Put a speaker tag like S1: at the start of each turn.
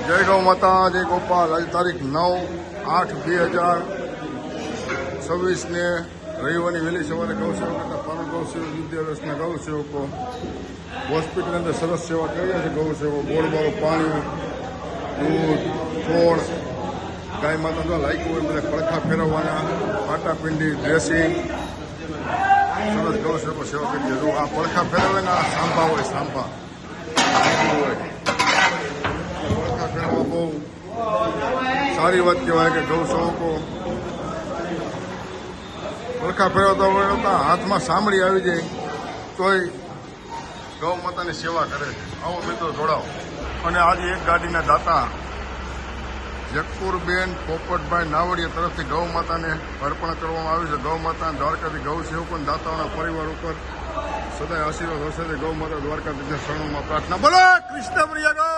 S1: જય ગૌ માતા, જય ગોપાલ. આજે તારીખ 9/8/2026 રવિવારની વહેલી સવારે ગૌસેવક હતા. પરમ ગૌસેવક વિદ્યાવ્યસના ગૌસેવકો હોસ્પિટલની અંદર સરસ સેવા કરી રહ્યા છે. ગૌસેવકો ગોળવાળું પાણી, દૂધ, છોડ, ગાય માતા જો લાગ્યું હોય બધા પડખા ફેરવવાના, પાટાપિંડી, ડ્રેસિંગ, સરસ ગૌસેવકો સેવા કરી છે. જો આ પડખા ફેરવે ને આ સાંભા હોય, સાંભા હોય બહુ સારી વાત કહેવાય કે ગૌસેવકો પડખા ફેરવતા હોય હાથમાં સાંભળી આવી જાય તોય ગૌ માતાની સેવા કરે છે. આવો મિત્રો જોડાઓ. અને આજે એક ગાડીના દાતા જગપુરબેન પોપટભાઈ નાવડિયા તરફથી ગૌ માતાને અર્પણ કરવામાં આવ્યું છે. ગૌ માતા દ્વારકાથી ગૌ સેવકો દાતાઓના પરિવાર ઉપર સદાય આશીર્વાદ હશે. ગૌ માતા દ્વારકાધીશના શરણોમાં પ્રાર્થના. બોલો કૃષ્ણ પ્રિય ગૌ.